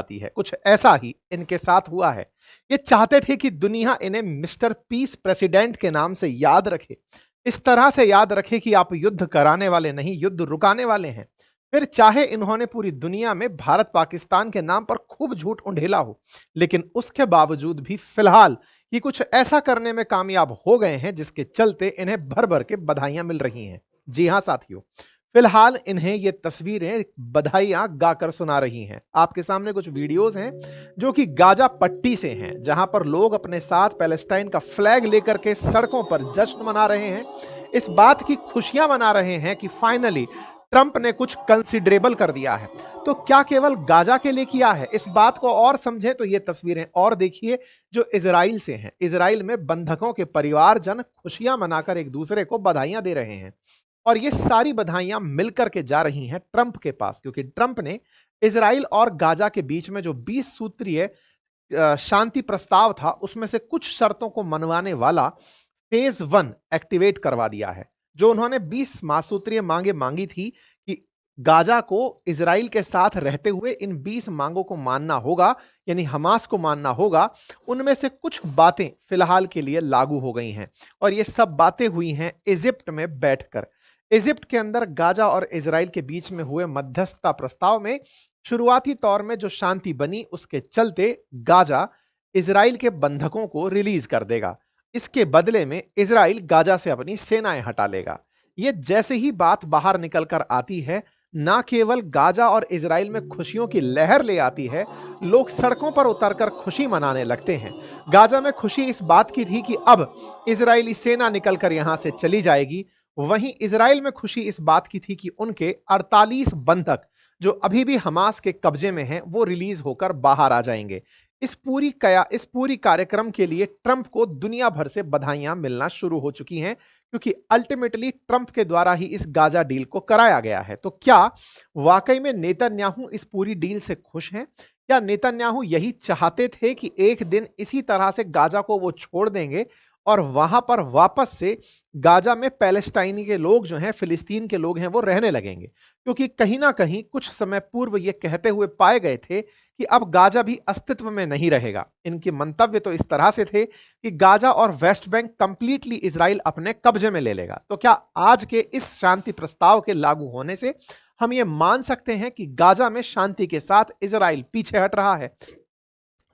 आती है। कुछ ऐसा ही इनके साथ हुआ है। ये चाहते थे कि दुनिया इन्हें मिस्टर पीस प्रेसिडेंट के नाम से याद रखे, इस तरह से याद रखे कि आप युद्ध कराने वाले नहीं, युद्ध रुकाने वाले हैं। फिर चाहे इन्होंने पूरी दुनिया में भारत पाकिस्तान के नाम पर खूब झूठ उंडेला हो, लेकिन उसके बावजूद भी फिलहाल ये कुछ ऐसा करने में कामयाब हो गए हैं जिसके चलते इन्हें भर भर के बधाइयां मिल रही हैं। जी हां साथियों, फिलहाल इन्हें ये तस्वीरें बधाइयां गाकर सुना रही हैं। आपके सामने कुछ वीडियोस हैं जो कि गाजा पट्टी से हैं, जहां पर लोग अपने साथ पैलेस्टाइन का फ्लैग लेकर के सड़कों पर जश्न मना रहे हैं, इस बात की खुशियां मना रहे हैं कि फाइनली ट्रंप ने कुछ कंसिडरेबल कर दिया है। तो क्या केवल गाजा के लिए किया है? इस बात को और समझें तो ये तस्वीरें और देखिए जो इजराइल से हैं। इजराइल में बंधकों के परिवारजन खुशियां मनाकर एक दूसरे को बधाइयां दे रहे हैं, और ये सारी बधाइयां मिलकर के जा रही हैं ट्रंप के पास, क्योंकि ट्रंप ने इजराइल और गाजा के बीच में जो 20 सूत्रीय शांति प्रस्ताव था, उसमें से कुछ शर्तों को मनवाने वाला फेज 1 एक्टिवेट करवा दिया है। जो उन्होंने 20 महासूत्रीय मांगे मांगी थी कि गाजा को इजराइल के साथ रहते हुए इन 20 मांगों को मानना होगा, यानी हमास को मानना होगा, उनमें से कुछ बातें फिलहाल के लिए लागू हो गई हैं, और ये सब बातें हुई हैं इजिप्ट में बैठकर। इजिप्ट के अंदर गाजा और इजराइल के बीच में हुए मध्यस्थता प्रस्ताव में शुरुआती तौर में जो शांति बनी, उसके चलते गाजा इजराइल के बंधकों को रिलीज कर देगा। इसके बदले में इजराइल गाजा से अपनी सेनाएं हटा लेगा। यह जैसे ही बात बाहर निकलकर आती है, ना केवल गाजा और इजराइल में खुशियों की लहर ले आती है, लोग सड़कों पर उतरकर खुशी मनाने लगते हैं। गाजा में खुशी इस बात की थी कि अब इजरायली सेना निकलकर यहां से चली जाएगी। वहीं इजराइल में खुशी इस बात की थी कि उनके 48 बंधक जो अभी भी हमास के कब्जे में हैं, वो रिलीज होकर बाहर आ जाएंगे। इस पूरी कार्यक्रम के लिए ट्रंप को दुनिया भर से बधाइयां मिलना शुरू हो चुकी हैं, क्योंकि अल्टीमेटली ट्रंप के द्वारा ही इस गाजा डील को कराया गया है। तो क्या वाकई में नेतन्याहू इस पूरी डील से खुश हैं? क्या नेतन्याहू यही चाहते थे कि एक दिन इसी तरह से गाजा को वो छोड़ देंगे और वहां पर वापस से गाजा में पैलेस्टाइनी के लोग जो हैं, फिलिस्तीन के लोग हैं, वो रहने लगेंगे? क्योंकि कहीं ना कहीं कुछ समय पूर्व ये कहते हुए पाए गए थे कि अब गाजा भी अस्तित्व में नहीं रहेगा। इनके मंतव्य तो इस तरह से थे कि गाजा और वेस्ट बैंक कंप्लीटली इजराइल अपने कब्जे में ले लेगा। तो क्या आज के इस शांति प्रस्ताव के लागू होने से हम ये मान सकते हैं कि गाजा में शांति के साथ इजराइल पीछे हट रहा है?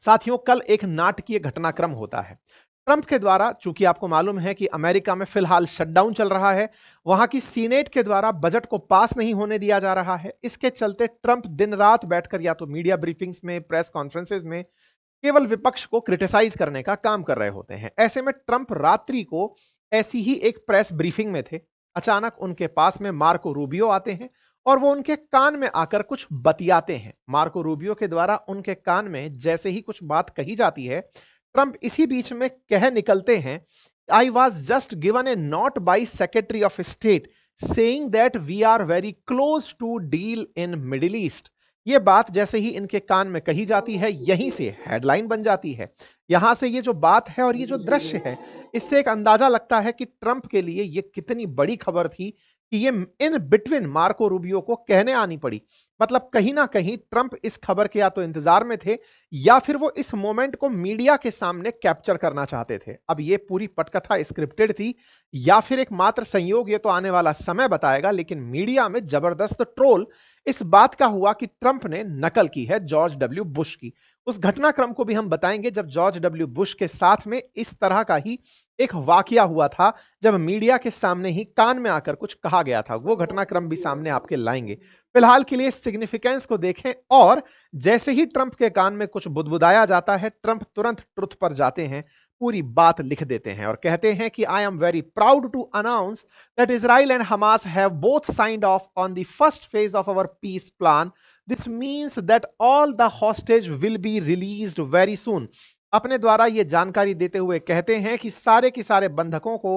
साथियों, कल एक नाटकीय घटनाक्रम होता है। ट्रंप के द्वारा, चूंकि आपको मालूम है कि अमेरिका में फिलहाल शटडाउन चल रहा है, वहां की सीनेट के द्वारा बजट को पास नहीं होने दिया जा रहा है। इसके चलते ट्रंप दिन रात बैठकर या तो मीडिया ब्रीफिंग्स में, प्रेस कॉन्फ्रेंसेज में केवल विपक्ष को क्रिटिसाइज करने का काम कर रहे होते हैं। ऐसे में ट्रंप रात्रि को ऐसी ही एक प्रेस ब्रीफिंग में थे। अचानक उनके पास में मार्को रूबियो आते हैं और वो उनके कान में आकर कुछ बतियाते हैं। मार्को रूबियो के द्वारा उनके कान में जैसे ही कुछ बात कही जाती है, ट्रंप इसी बीच में कह निकलते हैं, I was just given a note by Secretary of State saying that we are very close to deal in Middle East. ये बात जैसे ही इनके कान में कही जाती है, यहीं से हेडलाइन बन जाती है। यहां से ये जो बात है और ये जो दृश्य है, इससे एक अंदाजा लगता है कि ट्रंप के लिए ये कितनी बड़ी खबर थी कि ये इन बिटवीन मार्को रूबियो को कहने आनी पड़ी। मतलब कहीं ना कहीं ट्रंप इस खबर के या तो इंतजार में थे, या फिर वो इस मोमेंट को मीडिया के सामने कैप्चर करना चाहते थे। अब ये पूरी पटकथा स्क्रिप्टेड थी या फिर एक मात्र संयोग, ये तो आने वाला समय बताएगा। लेकिन मीडिया में जबरदस्त ट्रोल इस बात का हुआ कि ट्रंप ने नकल की है जॉर्ज डब्ल्यू बुश की। उस घटनाक्रम को भी हम बताएंगे जब जॉर्ज डब्ल्यू बुश के साथ में इस तरह का ही एक वाकया हुआ था, जब मीडिया के सामने ही कान में आकर कुछ कहा गया था। वो घटनाक्रम भी सामने आपके लाएंगे। फिलहाल के लिए सिग्निफिकेंस को देखें, और जैसे ही ट्रंप के कान में कुछ बुदबुदाया जाता है, ट्रंप तुरंत ट्रुथ पर जाते हैं, पूरी बात लिख देते हैं और कहते हैं कि I am very proud to announce that Israel and Hamas have both signed off on the first phase of our peace plan. This means that all the hostage will be released very soon. अपने द्वारा ये जानकारी देते हुए कहते हैं कि सारे के सारे बंधकों को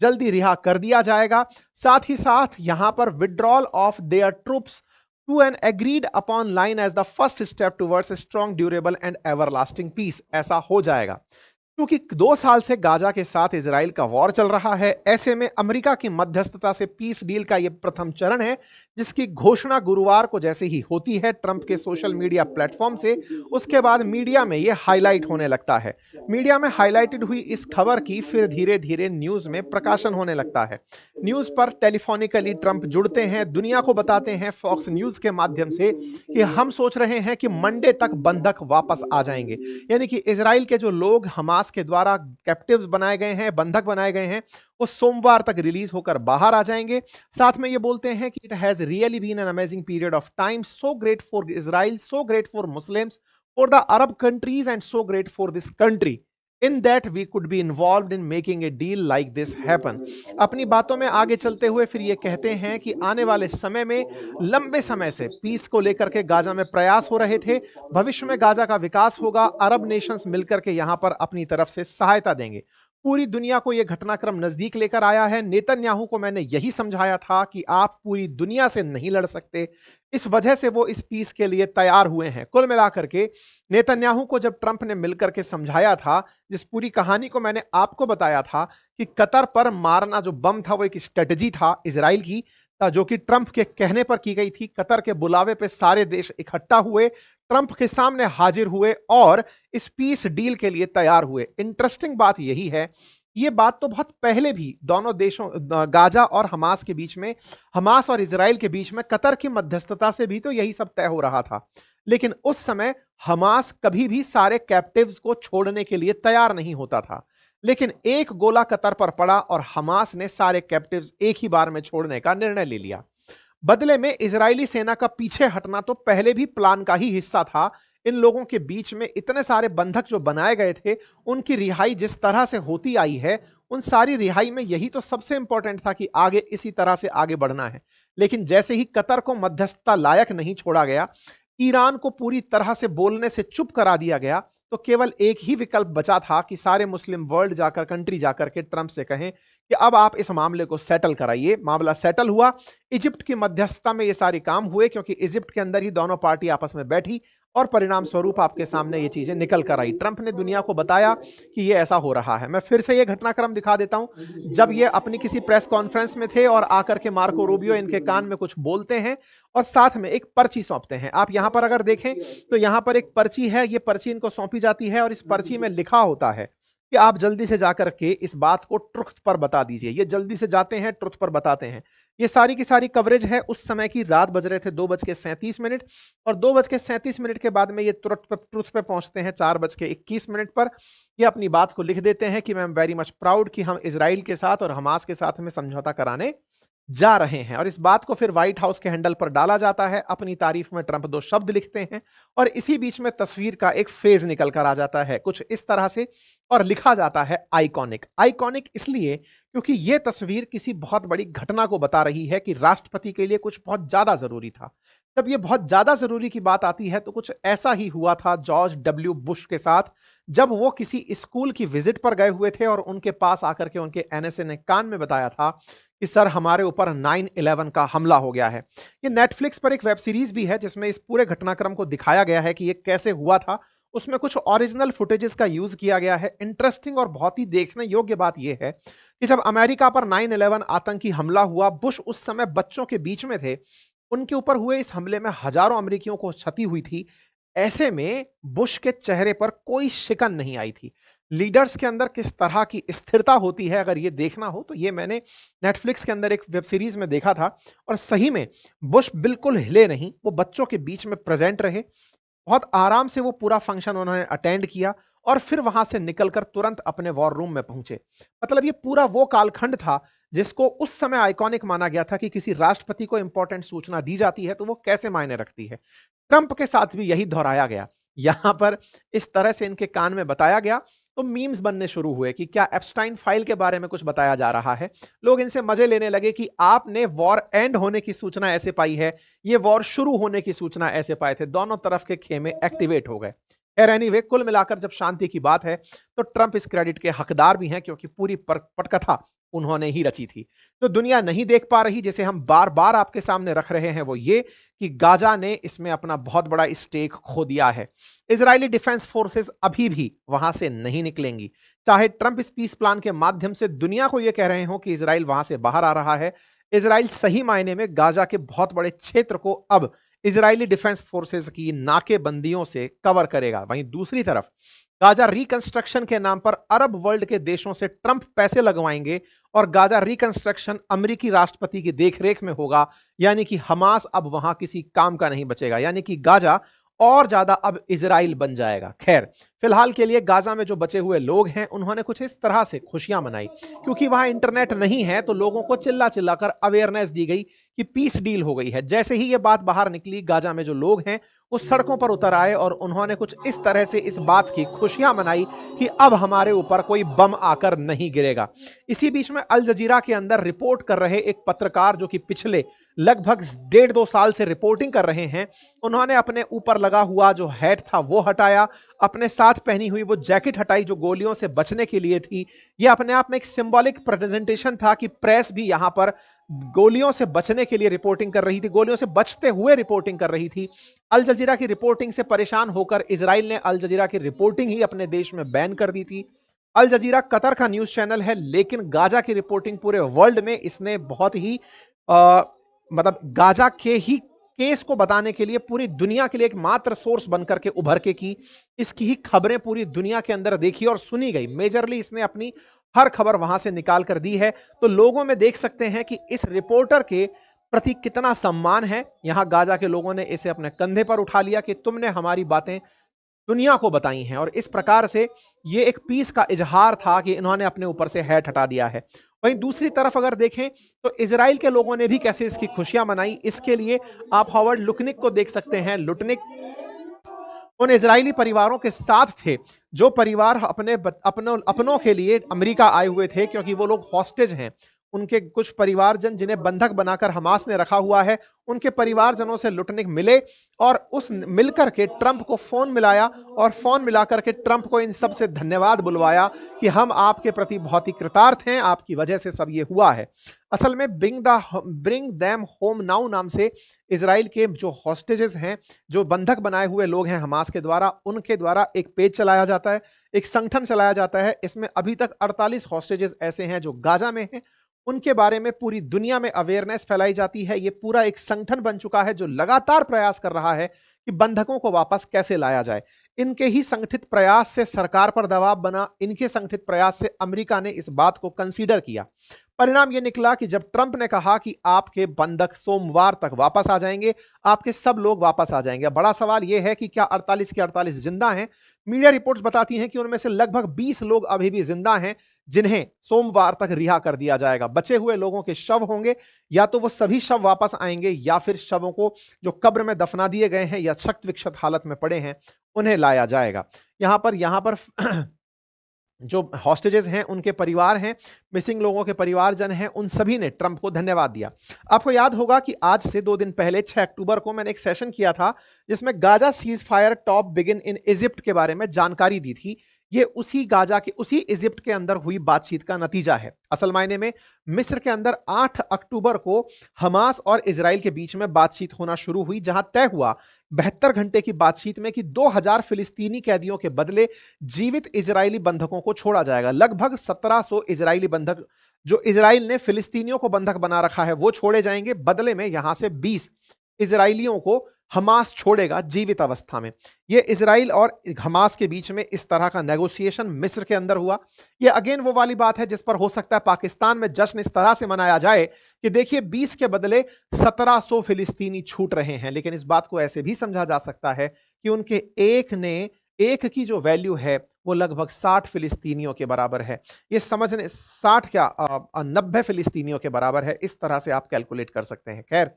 जल्दी रिहा कर दिया जाएगा। साथ ही साथ यहां पर withdrawal of their troops to an agreed upon line as the first step towards a strong, durable and everlasting peace, ऐसा हो जाएगा। क्योंकि 2 साल से गाजा के साथ इजराइल का वॉर चल रहा है। ऐसे में अमेरिका की मध्यस्थता से पीस डील का यह प्रथम चरण है, जिसकी घोषणा गुरुवार को जैसे ही होती है ट्रंप के सोशल मीडिया प्लेटफॉर्म से, उसके बाद मीडिया में यह हाईलाइट होने लगता है। मीडिया में हाईलाइटेड हुई इस खबर की फिर धीरे धीरे न्यूज में प्रकाशन होने लगता है। न्यूज पर टेलीफोनिकली ट्रंप जुड़ते हैं, दुनिया को बताते हैं फॉक्स न्यूज के माध्यम से कि हम सोच रहे हैं कि मंडे तक बंधक वापस आ जाएंगे। यानी कि इजराइल के जो लोग हमास के द्वारा कैप्टिव्स बनाए गए हैं, बंधक बनाए गए हैं, वो सोमवार तक रिलीज होकर बाहर आ जाएंगे। साथ में ये बोलते हैं कि it has really been an amazing period of time, so great for Israel, so great for Muslims, for the Arab countries and so great for this country in that we could be involve in making a deal like this happen. अपनी बातों में आगे चलते हुए फिर ये कहते हैं कि आने वाले समय में लंबे समय से पीस को लेकर के गाजा में प्रयास हो रहे थे। भविष्य में गाजा का विकास होगा, अरब नेशंस मिलकर के यहां पर अपनी तरफ से सहायता देंगे। पूरी दुनिया को यह घटनाक्रम नजदीक लेकर आया है। नेतन्याहू को मैंने यही समझाया था कि आप पूरी दुनिया से नहीं लड़ सकते, इस वजह से वो इस पीस के लिए तैयार हुए हैं। कुल मिलाकर के नेतन्याहू को जब ट्रंप ने मिलकर के समझाया था, जिस पूरी कहानी को मैंने आपको बताया था कि कतर पर मारना जो बम था वो एक स्ट्रेटजी था इजराइल की, जो कि ट्रंप के कहने पर की गई थी। कतर के बुलावे पे सारे देश इकट्ठा हुए, ट्रंप के सामने हाजिर हुए और इस पीस डील के लिए तैयार हुए। इंटरेस्टिंग बात यही है, ये बात तो बहुत पहले भी दोनों देशों गाजा और हमास के बीच में, हमास और इजराइल के बीच में कतर की मध्यस्थता से भी तो यही सब तय हो रहा था। लेकिन उस समय हमास कभी भी सारे कैप्टिव्स को छोड़ने के लिए तैयार नहीं होता था। लेकिन एक गोला कतर पर पड़ा और हमास ने सारे कैप्टिव्स एक ही बार में छोड़ने का निर्णय ले लिया। बदले में इजरायली सेना का पीछे हटना तो पहले भी प्लान का ही हिस्सा था। इन लोगों के बीच में इतने सारे बंधक जो बनाए गए थे, उनकी रिहाई जिस तरह से होती आई है, उन सारी रिहाई में यही तो सबसे इंपॉर्टेंट था कि आगे इसी तरह से आगे बढ़ना है। लेकिन जैसे ही कतर को मध्यस्थता लायक नहीं छोड़ा गया, ईरान को पूरी तरह से बोलने से चुप करा दिया गया, तो केवल एक ही विकल्प बचा था कि सारे मुस्लिम वर्ल्ड जाकर, कंट्री जाकर के ट्रंप से कहें कि अब आप इस मामले को सेटल कराइए। मामला सेटल हुआ। इजिप्ट की मध्यस्थता में ये सारे काम हुए, क्योंकि इजिप्ट के अंदर ही दोनों पार्टी आपस में बैठी और परिणाम स्वरूप आपके सामने ये चीजें निकल कर आई। ट्रंप ने दुनिया को बताया कि ये ऐसा हो रहा है। मैं फिर से ये घटनाक्रम दिखा देता हूं। जब ये अपनी किसी प्रेस कॉन्फ्रेंस में थे और आकर के मार्को रूबियो इनके कान में कुछ बोलते हैं और साथ में एक पर्ची सौंपते हैं। आप यहां पर अगर देखें तो यहां पर एक पर्ची है, ये पर्ची इनको सौंपी जाती है और इस पर्ची में लिखा होता है कि आप जल्दी से जाकर के इस बात को ट्रुथ पर बता दीजिए। ये जल्दी से जाते हैं, ट्रुथ पर बताते हैं। ये सारी की सारी कवरेज है उस समय की। रात बज रहे थे 2:37 और 2:37 के बाद में ये ट्रुथ पे पहुंचते हैं 4:21 पर। ये अपनी बात को लिख देते हैं कि मैं एम वेरी मच प्राउड कि हम इजराइल के साथ और हमास के साथ में समझौता कराने जा रहे हैं। और इस बात को फिर व्हाइट हाउस के हैंडल पर डाला जाता है। अपनी तारीफ में ट्रंप 2 शब्द लिखते हैं और इसी बीच में तस्वीर का एक फेज निकल कर आ जाता है कुछ इस तरह से, और लिखा जाता है आइकॉनिक। आइकॉनिक इसलिए क्योंकि यह तस्वीर किसी बहुत बड़ी घटना को बता रही है कि राष्ट्रपति के लिए कुछ बहुत ज्यादा जरूरी था। जब यह बहुत ज्यादा जरूरी की बात आती है तो कुछ ऐसा ही हुआ था जॉर्ज डब्ल्यू बुश के साथ, जब वो किसी स्कूल की विजिट पर गए हुए थे और उनके पास आकर के उनके एनएसए ने कान में बताया था कि सर हमारे ऊपर 9/11 का हमला हो गया है। ये नेटफ्लिक्स पर एक वेब सीरीज भी है जिसमें इस पूरे घटनाक्रम को दिखाया गया है कि ये कैसे हुआ था। उसमें कुछ ओरिजिनल फुटेजेस का यूज किया गया है। इंटरेस्टिंग और बहुत ही देखने योग्य बात यह है कि जब अमेरिका पर 9/11 आतंकी हमला हुआ, बुश उस समय बच्चों के बीच में थे। उनके ऊपर हुए इस हमले में हजारों अमेरिकियों को क्षति हुई थी। ऐसे में बुश के चेहरे पर कोई शिकन नहीं आई थी। लीडर्स के अंदर किस तरह की स्थिरता होती है, अगर ये देखना हो तो ये मैंने नेटफ्लिक्स के अंदर एक वेब सीरीज में देखा था। और सही में बुश बिल्कुल हिले नहीं, वो बच्चों के बीच में प्रेजेंट रहे। बहुत आराम से वो पूरा फंक्शन उन्होंने अटेंड किया और फिर वहां से निकलकर तुरंत अपने वॉर रूम में पहुंचे। मतलब ये पूरा वो कालखंड था जिसको उस समय आइकॉनिक माना गया था कि किसी राष्ट्रपति को इंपॉर्टेंट सूचना दी जाती है तो वो कैसे मायने रखती है। ट्रंप के साथ भी यही दोहराया गया। यहां पर इस तरह से इनके कान में बताया गया तो मीम्स बनने शुरू हुए कि क्या एप्स्टाइन फाइल के बारे में कुछ बताया जा रहा है। लोग इनसे मजे लेने लगे कि आपने वॉर एंड होने की सूचना ऐसे पाई है, ये वॉर शुरू होने की सूचना ऐसे पाए थे। दोनों तरफ के खेमे एक्टिवेट हो गए। एनीवे, कुल मिलाकर जब शांति की बात है तो ट्रंप इस क्रेडिट के हकदार भी हैं, क्योंकि पूरी पटकथा उन्होंने ही रची थी। तो दुनिया नहीं देख पा रही, जिसे हम बार बार आपके सामने रख रहे हैं, वो ये कि गाजा ने इसमें अपना बहुत बड़ा स्टेक खो दिया है। इजरायली डिफेंस फोर्सेस अभी भी वहां से नहीं निकलेंगी, चाहे ट्रंप इस पीस प्लान के माध्यम से दुनिया को यह कह रहे हो कि इजराइल वहां से बाहर आ रहा है। इजराइल सही मायने में गाजा के बहुत बड़े क्षेत्र को अब इजरायली डिफेंस फोर्सेस की नाकेबंदियों से कवर करेगा। वहीं दूसरी तरफ गाजा रिकंस्ट्रक्शन के नाम पर अरब वर्ल्ड के देशों से ट्रंप पैसे लगवाएंगे और गाजा रिकंस्ट्रक्शन अमेरिकी राष्ट्रपति की देखरेख में होगा, यानी कि हमास अब वहां किसी काम का नहीं बचेगा, यानी कि गाजा और ज्यादा अब इजराइल बन जाएगा। खैर, फिलहाल के लिए गाजा में जो बचे हुए लोग हैं उन्होंने कुछ इस तरह से खुशियां मनाई, क्योंकि वहां इंटरनेट नहीं है तो लोगों को चिल्ला चिल्लाकर अवेयरनेस दी गई कि पीस डील हो गई है। जैसे ही यह बात बाहर निकली, गाजा में जो लोग हैं वो सड़कों पर उतर आए और उन्होंने कुछ इस तरह से इस बात की खुशियां मनाई कि अब हमारे ऊपर कोई बम आकर नहीं गिरेगा। इसी बीच में अल जजीरा के अंदर रिपोर्ट कर रहे एक पत्रकार, जो कि पिछले लगभग 1.5-2 साल से रिपोर्टिंग कर रहे हैं, उन्होंने अपने ऊपर लगा हुआ जो हैट था वो हटाया, अपने साथ पहनी हुई वो जैकेट हटाई जो गोलियों से बचने के लिए थी। यह अपने आप में एक सिंबॉलिक प्रेजेंटेशन था कि प्रेस भी यहां पर गोलियों से बचने के लिए रिपोर्टिंग कर रही थी, गोलियों से बचते हुए रिपोर्टिंग कर रही थी। अल जजीरा की रिपोर्टिंग से परेशान होकर इजराइल ने अल जजीरा की रिपोर्टिंग ही अपने देश में बैन कर दी थी। अल जजीरा कतर का न्यूज चैनल है, लेकिन गाजा की रिपोर्टिंग पूरे वर्ल्ड में इसने बहुत ही मतलब गाजा के ही केस को बताने के लिए पूरी दुनिया के लिए एक मात्र सोर्स बनकर के उभर के की। इसकी ही खबरें पूरी दुनिया के अंदर देखी और सुनी गई। मेजरली इसने अपनी हर खबर वहां से निकाल कर दी है। तो लोगों में देख सकते हैं कि इस रिपोर्टर के प्रति कितना सम्मान है। यहां गाजा के लोगों ने इसे अपने कंधे पर उठा लिया कि तुमने हमारी बातें दुनिया को बताई हैं, और इस प्रकार से ये एक पीस का इजहार था कि इन्होंने अपने ऊपर से हैट हटा दिया है। वहीं दूसरी तरफ अगर देखें तो इजराइल के लोगों ने भी कैसे इसकी खुशियां मनाई, इसके लिए आप हॉवर्ड लुटनिक को देख सकते हैं। लुटनिक उन इजरायली परिवारों के साथ थे जो परिवार अपनों के लिए अमेरिका आए हुए थे, क्योंकि वो लोग हॉस्टेज हैं। उनके कुछ परिवारजन जिन्हें बंधक बनाकर हमास ने रखा हुआ है, उनके परिवारजनों से लुटनिक मिले और उस मिलकर के ट्रंप को फोन मिलाया और फोन मिलाकर के ट्रंप को इन सब से धन्यवाद बुलवाया कि हम आपके प्रति बहुत ही कृतार्थ हैं, आपकी वजह से सब ये हुआ है। असल में ब्रिंग दैम होम नाउ नाम से इजराइल के जो हॉस्टेजेस हैं, जो बंधक बनाए हुए लोग हैं हमास के द्वारा, उनके द्वारा एक पेज चलाया जाता है, एक संगठन चलाया जाता है। इसमें अभी तक 48 हॉस्टेजेस ऐसे हैं जो गाजा में हैं। उनके बारे में पूरी दुनिया में अवेयरनेस फैलाई जाती है। ये पूरा एक संगठन बन चुका है जो लगातार प्रयास कर रहा है कि बंधकों को वापस कैसे लाया जाए। इनके ही संगठित प्रयास से सरकार पर दबाव बना, इनके संगठित प्रयास से अमेरिका ने इस बात को कंसीडर किया। परिणाम यह निकला कि जब ट्रंप ने कहा कि आपके बंधक सोमवार तक वापस आ जाएंगे, आपके सब लोग वापस आ जाएंगे। बड़ा सवाल यह है कि क्या 48 के 48 जिंदा हैं? मीडिया रिपोर्ट्स बताती हैं कि उनमें से लगभग 20 लोग अभी भी जिंदा हैं, जिन्हें सोमवार तक रिहा कर दिया जाएगा। बचे हुए लोगों के शव होंगे, या तो वो सभी शव वापस आएंगे, या फिर शवों को जो कब्र में दफना दिए गए हैं या क्षत विक्षत हालत में पड़े हैं उन्हें लाया जाएगा। यहां पर जो हॉस्टेजेस हैं उनके परिवार हैं, मिसिंग लोगों के परिवारजन हैं, उन सभी ने ट्रंप को धन्यवाद दिया। आपको याद होगा कि आज से 2 दिन पहले 6 अक्टूबर को मैंने एक सेशन किया था जिसमें Gaza cease fire top begin in Egypt के बारे में जानकारी दी थी। ये उसी गाजा के उसी इजिप्ट के अंदर हुई बातचीत का नतीजा है। असल मायने में मिस्र के अंदर 8 अक्टूबर को हमास और इजराइल के बीच में बातचीत होना शुरू हुई, जहां तय हुआ 72 घंटे की बातचीत में कि 2000 फिलिस्तीनी कैदियों के बदले जीवित इजरायली बंधकों को छोड़ा जाएगा। लगभग 1700 इजरायली बंधक जो इजराइल ने फिलिस्तीनियों को बंधक बना रखा है वो छोड़े जाएंगे। बदले में यहां से 20 इजराइलियों को हमास छोड़ेगा जीवित अवस्था में। यह इजराइल और हमास के बीच में इस तरह का नेगोशिएशन मिस्र के अंदर हुआ। यह अगेन वो वाली बात है जिस पर हो सकता है पाकिस्तान में जश्न इस तरह से मनाया जाए कि देखिए 20 के बदले 1700 फिलिस्तीनी छूट रहे हैं। लेकिन इस बात को ऐसे भी समझा जा सकता है कि उनके एक की जो वैल्यू है वो लगभग 60 फिलिस्तीनियों के बराबर है। ये समझने 60 क्या 90 फिलिस्तीनियों के बराबर है। इस तरह से आप कैलकुलेट कर सकते हैं। खैर,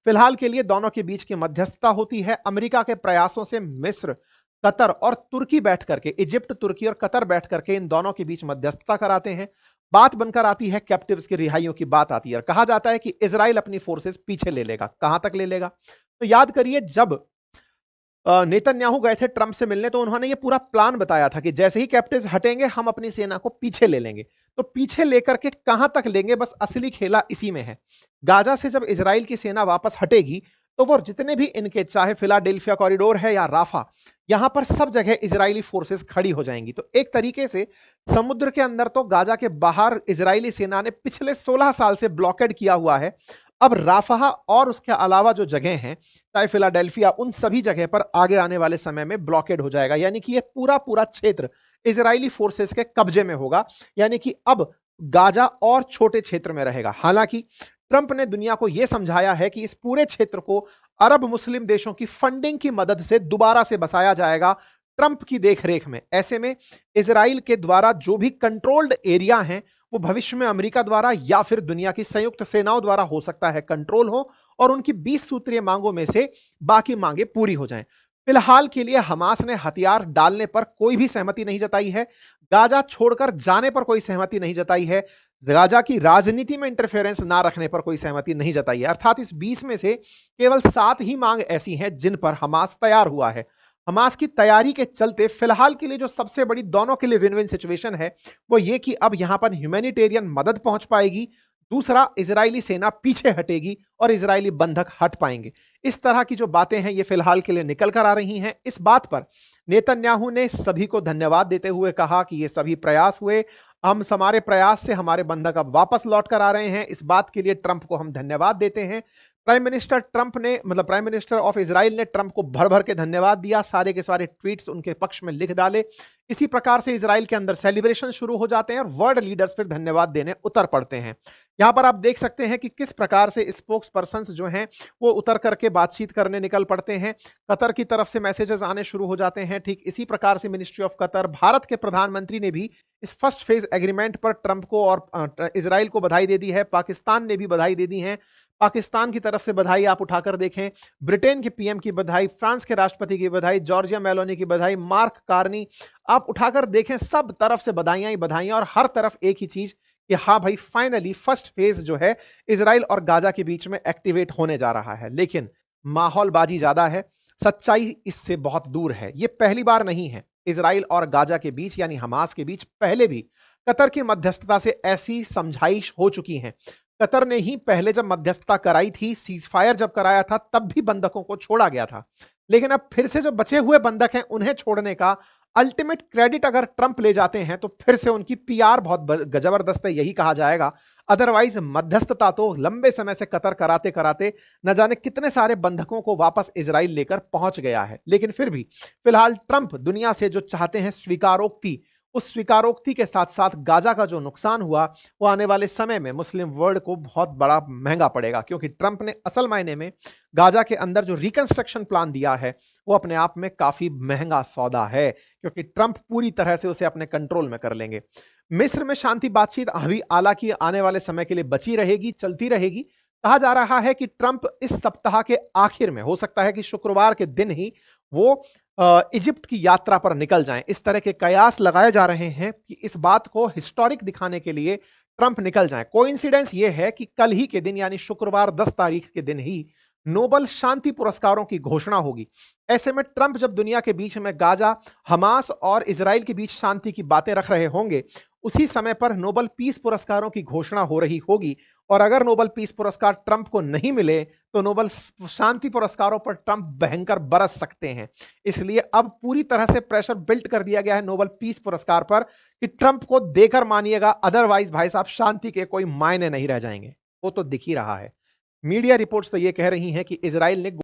फिलहाल के लिए दोनों के बीच की मध्यस्थता होती है। अमेरिका के प्रयासों से मिस्र, कतर और तुर्की बैठ करके, इजिप्ट, तुर्की और कतर बैठ करके इन दोनों के बीच मध्यस्थता कराते हैं। बात बनकर आती है कैप्टिव्स की रिहाइयों की बात आती है। कहा जाता है कि इजराइल अपनी फोर्सेस पीछे ले लेगा। कहां तक ले लेगा? तो याद करिए, जब नेतन्याहू गए थे ट्रंप से मिलने, तो उन्होंने ये पूरा प्लान बताया था कि जैसे ही कैप्टिव्स हटेंगे हम अपनी सेना को पीछे ले लेंगे। तो पीछे लेकर के कहां तक लेंगे, बस असली खेला इसी में है। गाजा से जब इजराइल की सेना वापस हटेगी तो वो जितने भी इनके, चाहे फिलाडेल्फिया कॉरिडोर है या राफा, यहां पर सब जगह इजरायली फोर्सेस खड़ी हो जाएंगी। तो एक तरीके से समुद्र के अंदर तो गाजा के बाहर इजरायली सेना ने पिछले 16 साल से ब्लॉकेड किया हुआ है। अब राफा और उसके अलावा जो जगह हैं, चाहे फिलाडेल्फिया, उन सभी जगह पर आगे आने वाले समय में ब्लॉकेड हो जाएगा। यानी कि ये पूरा पूरा क्षेत्र इजरायली फोर्सेस के कब्जे में होगा। यानी कि अब गाजा और छोटे क्षेत्र में रहेगा। हालांकि ट्रंप ने दुनिया को यह समझाया है कि इस पूरे क्षेत्र को अरब मुस्लिम देशों की फंडिंग की मदद से दोबारा से बसाया जाएगा, ट्रंप की देखरेख में। ऐसे में इजराइल के द्वारा जो भी कंट्रोल्ड एरिया हैं, वो भविष्य में अमेरिका द्वारा या फिर दुनिया की संयुक्त सेनाओं द्वारा हो सकता है कंट्रोल हो, और उनकी 20 सूत्रीय मांगों में से बाकी मांगे पूरी हो जाएं। फिलहाल के लिए हमास ने हथियार डालने पर कोई भी सहमति नहीं जताई है, गाजा छोड़कर जाने पर कोई सहमति नहीं जताई है, गाजा की राजनीति में इंटरफेरेंस ना रखने पर कोई सहमति नहीं जताई है। अर्थात इस 20 में से केवल 7 ही मांग ऐसी हैं जिन पर हमास तैयार हुआ है। हमास की तैयारी के चलते फिलहाल के लिए जो सबसे बड़ी दोनों के लिए विन विन सिचुएशन है वो ये कि अब यहां पर ह्यूमैनिटेरियन मदद पहुंच पाएगी, दूसरा इजरायली सेना पीछे हटेगी और इजरायली बंधक हट पाएंगे। इस तरह की जो बातें हैं ये फिलहाल के लिए निकल कर आ रही हैं। इस बात पर नेतन्याहू ने सभी को धन्यवाद देते हुए कहा कि ये सभी प्रयास हुए, हम हमारे प्रयास से हमारे बंधक अब वापस लौट कर आ रहे हैं। इस बात के लिए ट्रंप को हम धन्यवाद देते हैं। प्राइम मिनिस्टर ट्रंप ने, मतलब प्राइम मिनिस्टर ऑफ इजराइल ने ट्रंप को भर भर के धन्यवाद दिया, सारे के सारे ट्वीट्स उनके पक्ष में लिख डाले। इसी प्रकार से इजराइल के अंदर सेलिब्रेशन शुरू हो जाते हैं और वर्ल्ड लीडर्स फिर धन्यवाद देने उतर पड़ते हैं। यहां पर आप देख सकते हैं कि किस प्रकार से स्पोक्स पर्सन्स जो हैं वो उतर करके बातचीत करने निकल पड़ते हैं। कतर की तरफ से मैसेजेस आने शुरू हो जाते हैं। ठीक इसी प्रकार से मिनिस्ट्री ऑफ कतर, भारत के प्रधानमंत्री ने भी इस फर्स्ट फेज एग्रीमेंट पर ट्रंप को और इजराइल को बधाई दे दी है। पाकिस्तान ने भी बधाई दे दी है। पाकिस्तान की तरफ से बधाई आप उठाकर देखें, ब्रिटेन के पीएम की बधाई, फ्रांस के राष्ट्रपति की बधाई, जॉर्जिया मेलोनी की बधाई, मार्क कार्नी, आप उठाकर देखें, सब तरफ से बधाइयां ही बधाइयां, और हर तरफ एक ही चीज कि हाँ भाई फाइनली फर्स्ट फेज जो है इजराइल और गाजा के बीच में एक्टिवेट होने जा रहा है। लेकिन माहौलबाजी ज्यादा है, सच्चाई इससे बहुत दूर है। यह पहली बार नहीं है इजराइल और गाजा के बीच यानी हमास के बीच, पहले भी कतर की मध्यस्थता से ऐसी समझाइश हो चुकी है। कतर ने ही पहले जब मध्यस्थता कराई थी, सीज फायर जब कराया था, तब भी बंधकों को छोड़ा गया था। लेकिन अब फिर से जो बचे हुए बंधक हैं उन्हें छोड़ने का अल्टीमेट क्रेडिट अगर ट्रंप ले जाते हैं तो फिर से उनकी पीआर बहुत जबरदस्त है, यही कहा जाएगा। अदरवाइज मध्यस्थता तो लंबे समय से कतर कराते कराते न जाने कितने सारे बंधकों को वापस इजराइल लेकर पहुंच गया है। लेकिन फिर भी फिलहाल ट्रंप दुनिया से जो चाहते हैं स्वीकारोक्ति, उस स्वीकारोक्ति के साथ साथ गाजा का जो नुकसान हुआ वो आने वाले समय में मुस्लिम वर्ल्ड को बहुत बड़ा महंगा पड़ेगा, क्योंकि ट्रंप ने असल मायने में गाजा के अंदर जो रिकंस्ट्रक्शन प्लान दिया है वो अपने आप में काफी महंगा सौदा है, क्योंकि ट्रंप पूरी तरह से उसे अपने कंट्रोल में कर लेंगे। मिस्र में शांति बातचीत अभी हालांकि आने वाले समय के लिए बची रहेगी, चलती रहेगी। कहा जा रहा है कि ट्रंप इस सप्ताह के आखिर में, हो सकता है कि शुक्रवार के दिन ही, वो इजिप्ट की यात्रा पर निकल जाएं। इस तरह के कयास लगाए जा रहे हैं कि इस बात को हिस्टोरिक दिखाने के लिए ट्रंप निकल जाएं। कोइंसिडेंस यह है कि कल ही के दिन यानी शुक्रवार 10 तारीख के दिन ही नोबल शांति पुरस्कारों की घोषणा होगी। ऐसे में ट्रंप जब दुनिया के बीच में गाजा, हमास और इजराइल के बीच शांति की बातें रख रहे होंगे, उसी समय पर नोबल पीस पुरस्कारों की घोषणा हो रही होगी। और अगर नोबल पीस पुरस्कार ट्रंप को नहीं मिले तो नोबल शांति पुरस्कारों पर ट्रंप भयंकर बरस सकते हैं। इसलिए अब पूरी तरह से प्रेशर बिल्ट कर दिया गया है नोबल पीस पुरस्कार पर कि ट्रंप को देकर मानिएगा, अदरवाइज भाई साहब शांति के कोई मायने नहीं रह जाएंगे। वो तो दिख ही रहा है। मीडिया रिपोर्ट्स तो ये कह रही हैं कि इजराइल ने